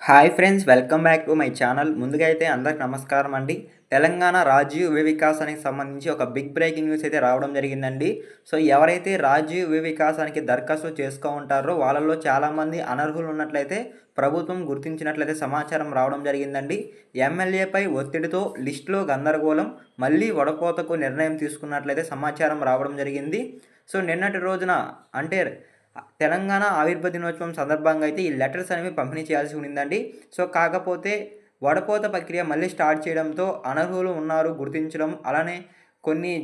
Hi friends, welcome back to my channel. ముందుగా అయితే అందరికి నమస్కారం అండి. తెలంగాణ రాజీవ్ వికాసానికి సంబంధించి ఒక బిగ్ బ్రేకింగ్ న్యూస్ అయితే రావడం జరిగిందండి. సో ఎవరైతే రాజీవ్ వికాసానికి దరఖాస్తు చేసుకో ఉంటారో వాళ్ళలో చాలామంది అనర్హులు ఉన్నట్లయితే ప్రభుత్వం గుర్తించినట్లయితే సమాచారం రావడం జరిగిందండి. ఎమ్మెల్యేపై ఒత్తిడితో లిస్టులో గందరగోళం, మళ్ళీ వడపోతకు నిర్ణయం తీసుకున్నట్లయితే సమాచారం రావడం జరిగింది. సో నిన్నటి రోజున అంటే తెలంగాణ ఆవిర్భ దినోత్సవం సందర్భంగా అయితే ఈ లెటర్స్ అనేవి పంపిణీ చేయాల్సి ఉండిందండి. సో కాకపోతే వడపోత ప్రక్రియ మళ్ళీ స్టార్ట్ చేయడంతో అనర్హులు ఉన్నారు గుర్తించడం, అలానే కొన్ని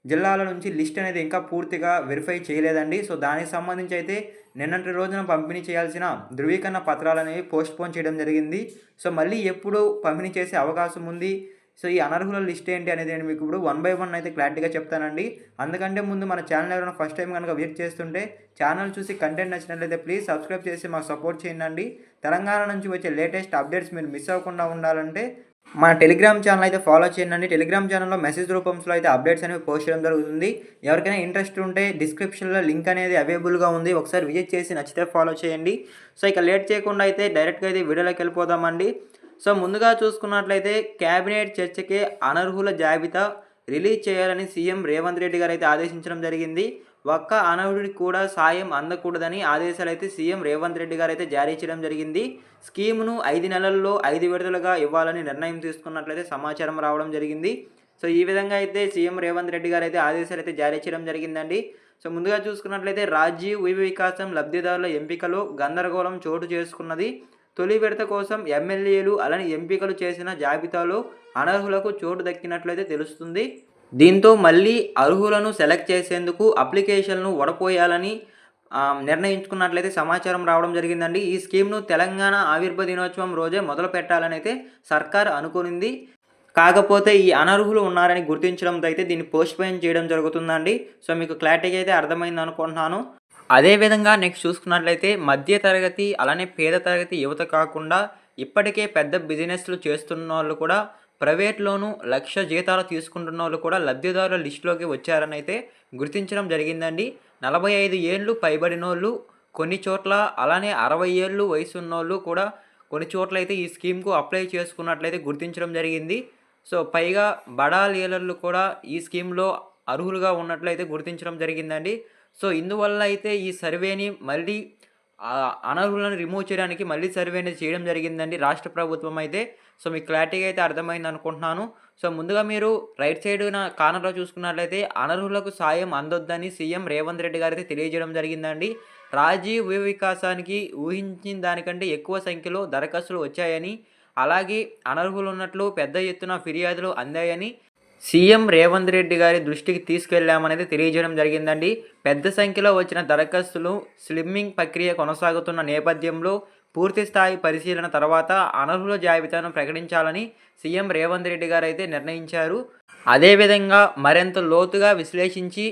జిల్లాల నుంచి లిస్ట్ అనేది ఇంకా పూర్తిగా వెరిఫై చేయలేదండి. సో దానికి సంబంధించి అయితే నిన్నటి రోజున పంపిణీ చేయాల్సిన ధృవీకరణ పత్రాలు అనేవి పోస్ట్‌పోన్ చేయడం జరిగింది. సో మళ్ళీ ఎప్పుడు పంపిణీ చేసే అవకాశం ఉంది, సో ఈ అనర్హుల లిస్ట్ ఏంటి అనేది నేను మీకు ఇప్పుడు వన్ బై వన్ అయితే క్లారిటీగా చెప్తానండి. అందుకంటే ముందు మన ఛానల్ ఎవరైనా ఫస్ట్ టైం కనుక విజిట్ చేస్తుంటే ఛానల్ చూసి కంటెంట్ నచ్చినట్లయితే ప్లీజ్ సబ్స్క్రైబ్ చేసి మాకు సపోర్ట్ చేయండి. తెలంగాణ నుంచి వచ్చే లేటెస్ట్ అప్డేట్స్ మీరు మిస్ అవ్వకుండా ఉండాలంటే మన టెలిగ్రామ్ ఛానల్ అయితే ఫాలో చేయండి. టెలిగ్రామ్ ఛానల్లో మెసేజ్ రూపంలో అయితే అప్డేట్స్ అనేవి పోస్ట్ చేయడం జరుగుతుంది. ఎవరికైనా ఇంట్రెస్ట్ ఉంటే డిస్క్రిప్షన్లో లింక్ అనేది అవైలబుల్గా ఉంది, ఒకసారి విజిట్ చేసి నచ్చితే ఫాలో చేయండి. సో ఇక లేట్ చేయకుండా అయితే డైరెక్ట్గా అయితే వీడియోలోకి వెళ్ళిపోదామండి. సో ముందుగా చూసుకున్నట్లయితే కేబినెట్ చర్చకే అనర్హుల జాబితా రిలీజ్ చేయాలని సీఎం రేవంత్ రెడ్డి గారు అయితే ఆదేశించడం జరిగింది. ఒక్క అనర్హుడికి కూడా సాయం అందకూడదని ఆదేశాలు అయితే సీఎం రేవంత్ రెడ్డి గారు అయితే జారీ చేయడం జరిగింది. స్కీమ్ను 5 నెలల్లో 5 విడతలుగా ఇవ్వాలని నిర్ణయం తీసుకున్నట్లయితే సమాచారం రావడం జరిగింది. సో ఈ విధంగా అయితే సీఎం రేవంత్ రెడ్డి గారు అయితే ఆదేశాలు అయితే జారీ చేయడం జరిగిందండి. సో ముందుగా చూసుకున్నట్లయితే రాజీవ్ వికాసం లబ్ధిదారుల ఎంపికలో గందరగోళం చోటు చేసుకున్నది. తొలి విడత కోసం ఎమ్మెల్యేలు అలానే ఎంపికలు చేసిన జాబితాలో అనర్హులకు చోటు దక్కినట్లయితే తెలుస్తుంది. దీంతో మళ్ళీ అర్హులను సెలెక్ట్ చేసేందుకు అప్లికేషన్లను వడపోయాలని నిర్ణయించుకున్నట్లయితే సమాచారం రావడం జరిగిందండి. ఈ స్కీమ్ను తెలంగాణ ఆవిర్భ దినోత్సవం రోజే మొదలు పెట్టాలని అయితే సర్కార్ అనుకునింది. కాకపోతే ఈ అనర్హులు ఉన్నారని గుర్తించడంతో అయితే దీన్ని పోస్ట్‌పోన్ చేయడం జరుగుతుందండి. సో మీకు క్లారిటీగా అయితే అర్థమైంది అనుకుంటున్నాను. అదేవిధంగా నెక్స్ట్ చూసుకున్నట్లయితే మధ్య తరగతి అలానే పేద తరగతి యువత కాకుండా ఇప్పటికే పెద్ద బిజినెస్లు చేస్తున్నోళ్ళు కూడా ప్రైవేట్లోనూ లక్ష జీతాలు తీసుకుంటున్నోళ్ళు కూడా లబ్ధిదారుల లిస్టులోకి వచ్చారని అయితే గుర్తించడం జరిగిందండి. 45 ఏళ్ళు పైబడినోళ్ళు కొన్ని చోట్ల, అలానే 60 ఏళ్ళు వయసున్నోళ్ళు కూడా కొన్ని చోట్ల అయితే ఈ స్కీమ్కు అప్లై చేసుకున్నట్లయితే గుర్తించడం జరిగింది. సో పైగా బడా లీడర్లు కూడా ఈ స్కీమ్లో అర్హులుగా ఉన్నట్లయితే గుర్తించడం జరిగిందండి. సో ఇందువల్ల అయితే ఈ సర్వేని మళ్ళీ అనర్హులను రిమూవ్ చేయడానికి మళ్ళీ సర్వే అనేది చేయడం జరిగిందండి రాష్ట్ర ప్రభుత్వం అయితే. సో మీకు క్లారిటీగా అయితే అర్థమైంది అనుకుంటున్నాను. సో ముందుగా మీరు రైట్ సైడ్న కార్నర్లో చూసుకున్నట్లయితే అనర్హులకు సాయం అందొద్దని సీఎం రేవంత్ రెడ్డి గారు అయితే తెలియజేయడం జరిగిందండి. రాజీవ్ వికాసానికి ఊహించిన దానికంటే ఎక్కువ సంఖ్యలో దరఖాస్తులు వచ్చాయని, అలాగే అనర్హులు ఉన్నట్లు పెద్ద ఎత్తున ఫిర్యాదులు అందాయని సీఎం రేవంత్ రెడ్డి గారి దృష్టికి తీసుకెళ్లామనేది తెలియజేయడం జరిగిందండి. పెద్ద సంఖ్యలో వచ్చిన దరఖాస్తులు స్లిమ్మింగ్ ప్రక్రియ కొనసాగుతున్న నేపథ్యంలో పూర్తి స్థాయి పరిశీలన తర్వాత అనర్హుల జాబితాను ప్రకటించాలని సీఎం రేవంత్ రెడ్డి గారు అయితే నిర్ణయించారు. అదేవిధంగా మరింత లోతుగా విశ్లేషించి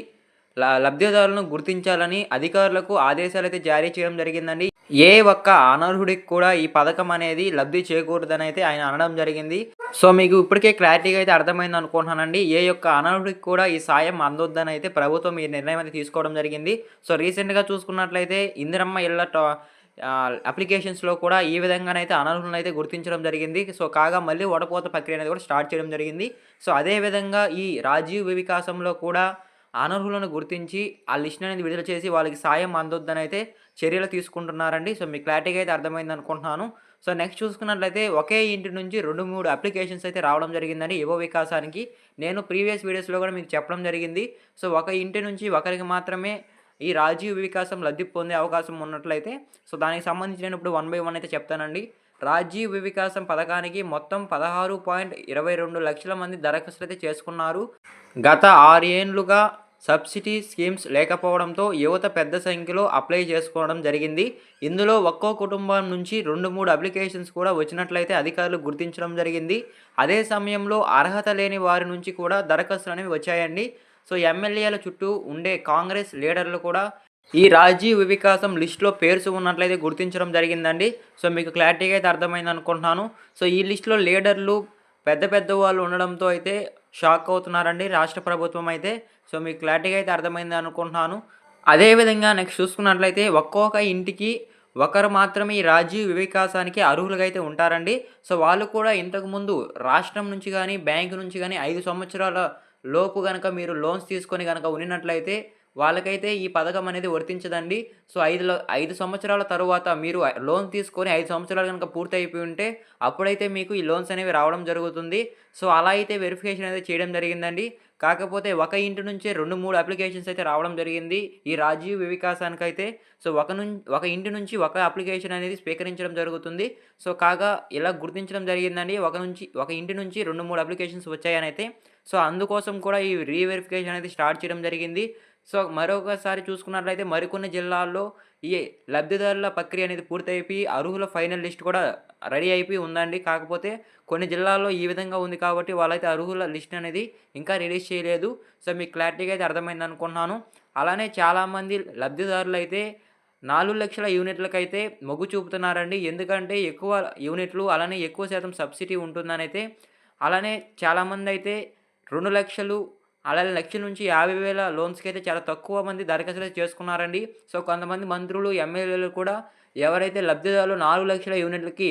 లబ్ధిదారులను గుర్తించాలని అధికారులకు ఆదేశాలు అయితే జారీ చేయడం జరిగిందండి. ఏ ఒక్క అనర్హుడికి కూడా ఈ పథకం అనేది లబ్ధి చేకూరదని అయితే ఆయన అనడం జరిగింది. సో మీకు ఇప్పటికే క్లారిటీగా అయితే అర్థమైంది అనుకుంటున్నానండి. ఏ యొక్క అనర్హుడికి కూడా ఈ సాయం అందొద్దని అయితే ప్రభుత్వం ఈ నిర్ణయం అయితే తీసుకోవడం జరిగింది. సో రీసెంట్గా చూసుకున్నట్లయితే ఇందిరమ్మ ఇళ్ళ అప్లికేషన్స్లో కూడా ఈ విధంగానైతే అనర్హులను అయితే గుర్తించడం జరిగింది. సో కాగా మళ్ళీ వడపోత ప్రక్రియ అనేది కూడా స్టార్ట్ చేయడం జరిగింది. సో అదేవిధంగా ఈ రాజీవ్ వికాసంలో కూడా అనర్హులను గుర్తించి ఆ లిస్ట్ అనేది విడుదల చేసి వాళ్ళకి సాయం అందొద్దని అయితే చర్యలు తీసుకుంటున్నారండి. సో మీకు క్లారిటీగా అయితే అర్థమైంది అనుకుంటున్నాను. సో నెక్స్ట్ చూసుకున్నట్లయితే ఒకే ఇంటి నుంచి 2-3 అప్లికేషన్స్ అయితే రావడం జరిగిందండి యువ వికాసానికి. నేను ప్రీవియస్ వీడియోస్లో కూడా మీకు చెప్పడం జరిగింది. సో ఒక ఇంటి నుంచి ఒకరికి మాత్రమే ఈ రాజీవ్ వికాసం లబ్ధి పొందే అవకాశం ఉన్నట్లయితే సో దానికి సంబంధించి నేను ఇప్పుడు వన్ బై వన్ అయితే చెప్తానండి. రాజీవ్ వికాసం పథకానికి మొత్తం 16.22 లక్షల మంది దరఖాస్తులు అయితే చేసుకున్నారు. గత 6 ఏళ్లుగా సబ్సిడీ స్కీమ్స్ లేకపోవడంతో యువత పెద్ద సంఖ్యలో అప్లై చేసుకోవడం జరిగింది. ఇందులో ఒక్కో కుటుంబం నుంచి 2-3 అప్లికేషన్స్ కూడా వచ్చినట్లయితే అధికారులు గుర్తించడం జరిగింది. అదే సమయంలో అర్హత లేని వారి నుంచి కూడా దరఖాస్తులు అనేవి వచ్చాయండి. సో ఎమ్మెల్యేల చుట్టూ ఉండే కాంగ్రెస్ లీడర్లు కూడా ఈ రాజీవ్ వికాసం లిస్టులో పేర్స్ ఉన్నట్లయితే గుర్తించడం జరిగిందండి. సో మీకు క్లారిటీగా అయితే అర్థమైంది అనుకుంటున్నాను. సో ఈ లిస్టులో లీడర్లు పెద్ద పెద్ద వాళ్ళు ఉండడంతో అయితే షాక్ అవుతున్నారండి రాష్ట్ర ప్రభుత్వం అయితే. సో మీకు క్లారిటీగా అయితే అర్థమైంది అనుకుంటున్నాను. అదేవిధంగా నెక్స్ట్ చూసుకున్నట్లయితే ఒక్కొక్క ఇంటికి ఒకరు మాత్రమే ఈ రాజీవ్ వికాసానికి అర్హులుగా అయితే ఉంటారండి. సో, వాళ్ళు కూడా ఇంతకుముందు రాష్ట్రం నుంచి గానీ, బ్యాంకు నుంచి గానీ 5 సంవత్సరాల లోపు గనక మీరు లోన్స్ తీసుకొని గనక ఉన్నట్లయితే వాళ్ళకైతే ఈ పథకం అనేది వర్తించదండి. సో, 5 సంవత్సరాల తరువాత మీరు లోన్ తీసుకొని 5 సంవత్సరాలు గనక పూర్తయిపోయి ఉంటే అప్పుడైతే మీకు ఈ లోన్స్ అనేవి రావడం జరుగుతుంది. సో, అలా అయితే వెరిఫికేషన్ అనేది చేయడం జరిగిందండి. కాకపోతే ఒక ఇంటి నుంచే 2, 3 అప్లికేషన్స్ అయితే రావడం జరిగింది. ఈ రాజీవ్ వికాసానికైతే. సో, ఒక ఇంటి నుంచి ఒక అప్లికేషన్ అనేది స్వీకరించడం జరుగుతుంది. సో, కాగా ఇలా గుర్తించడం జరిగిందండి. ఒక ఇంటి నుంచి 2, 3 అప్లికేషన్స్ వచ్చాయనైతే. సో, అందుకోసం కూడా ఈ రీవెరిఫికేషన్ అనేది స్టార్ట్ చేయడం జరిగింది. సో, మరొకసారి చూసుకున్నట్లయితే మరికొన్ని జిల్లాల్లో ఈ లబ్ధిదారుల ప్రక్రియ అనేది పూర్తయిపోయి అర్హుల ఫైనల్ లిస్ట్ కూడా రెడీ అయిపోయి ఉందండి. కాకపోతే కొన్ని జిల్లాల్లో ఈ విధంగా ఉంది కాబట్టి వాళ్ళైతే అర్హుల లిస్ట్ అనేది ఇంకా రిలీజ్ చేయలేదు. సో, మీకు క్లారిటీగా అయితే అర్థమైందనుకుంటున్నాను. అలానే చాలామంది లబ్ధిదారులైతే 4,00,000 యూనిట్లకైతే మొగ్గు చూపుతున్నారండి. ఎందుకంటే ఎక్కువ యూనిట్లు అలానే ఎక్కువ శాతం సబ్సిడీ ఉంటుందనైతే. అలానే చాలామందైతే 2,00,000 అలానే 1,00,000 నుంచి 50,000 లోన్స్‌కైతే చాలా తక్కువ మంది దరఖాస్తులు చేసుకున్నారండి. సో, కొంతమంది మంత్రులు, ఎమ్మెల్యేలు కూడా ఎవరైతే లబ్ధిదారులు 4,00,000 యూనిట్లకి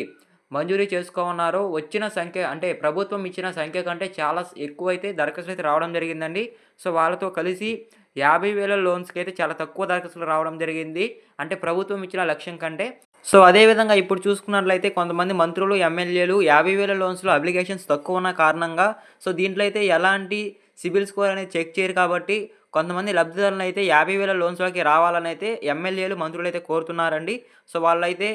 మంజూరీ చేసుకోమన్నారో వచ్చిన సంఖ్య అంటే ప్రభుత్వం ఇచ్చిన సంఖ్య కంటే చాలా ఎక్కువైతే దరఖాస్తులైతే రావడం జరిగిందండి. సో, వాళ్ళతో కలిసి 50,000 లోన్స్‌కైతే చాలా తక్కువ దరఖాస్తులు రావడం జరిగింది. అంటే ప్రభుత్వం ఇచ్చిన లక్ష్యం కంటే. సో, అదే విధంగా ఇప్పుడు చూసుకున్నట్లయితే కొంతమంది మంత్రులు, ఎమ్మెల్యేలు 50,000 లోన్స్‌లో అప్లికేషన్స్ తక్కువ ఉన్న కారణంగా సో, దీంట్లో అయితే ఎలాంటి సిబిల్ స్కోర్ అనేది చెక్ చేయరు కాబట్టి కొంతమంది లబ్ధిదారులనైతే 50,000 లోన్స్‌లోకి రావాలనైతే ఎమ్మెల్యేలు, మంత్రులైతే కోరుతున్నారండి. సో, వాళ్ళైతే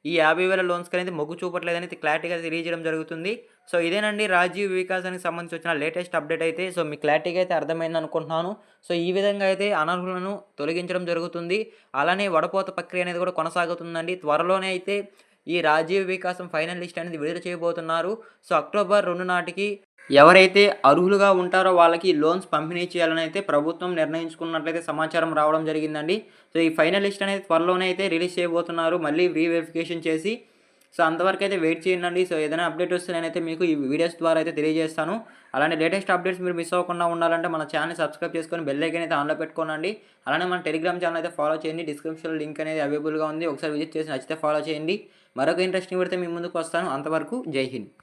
ఈ 50,000 లోన్స్‌కనేది మొగ్గు చూపట్లేదని క్లారిటీగా తెలియజేయడం జరుగుతుంది. సో, ఇదేనండి రాజీవ్ వికాసానికి సంబంధించి వచ్చిన లేటెస్ట్ అప్డేట్ అయితే. సో, మీకు క్లారిటీగా అయితే అర్థమైందనుకుంటున్నాను. సో, ఈ విధంగా అయితే అనర్హులను తొలగించడం జరుగుతుంది. అలానే వడపోత ప్రక్రియ అనేది కూడా కొనసాగుతుందండి. త్వరలోనే అయితే ఈ రాజీవ్ వికాసం ఫైనల్ లిస్ట్ అనేది విడుదల చేయబోతున్నారు. సో, అక్టోబర్ 2 నాటికి ఎవరైతే అర్హులుగా ఉంటారో వాళ్ళకి లోన్స్ పంపిణీ చేయాలని అయితే ప్రభుత్వం నిర్ణయించుకున్నట్లయితే సమాచారం రావడం జరిగిందండి. సో, ఈ ఫైనల్ లిస్ట్ అనేది త్వరలోనే అయితే రిలీజ్ చేయబోతున్నారు. మళ్ళీ రీవెరిఫికేషన్ చేసి. సో, అంతవరకు అయితే వెయిట్ చేయండి. సో, ఏదైనా అప్డేట్ వస్తే నేనైతే మీకు ఈ వీడియోస్ ద్వారా అయితే తెలియజేస్తాను. అలానే లేటెస్ట్ అప్డేట్స్ మీరు మిస్ అవ్వకుండా ఉండాలంటే మన ఛానల్ని సబ్స్క్రైబ్ చేసుకొని బెల్ ఐకాన్ అయితే ఆన్లో పెట్టుకోనండి. అలానే మన టెలిగ్రామ్ ఛానల్ అయితే ఫాలో చేయండి. డిస్క్రిప్షన్లో లింక్ అనేది అవైలబుల్గా ఉంది. ఒకసారి విజిట్ చేసి నచ్చితే ఫాలో చేయండి. మరొక ఇంట్రెస్టింగ్ పెడితే మీ ముందుకు వస్తాను. అంతవరకు జై హింద్.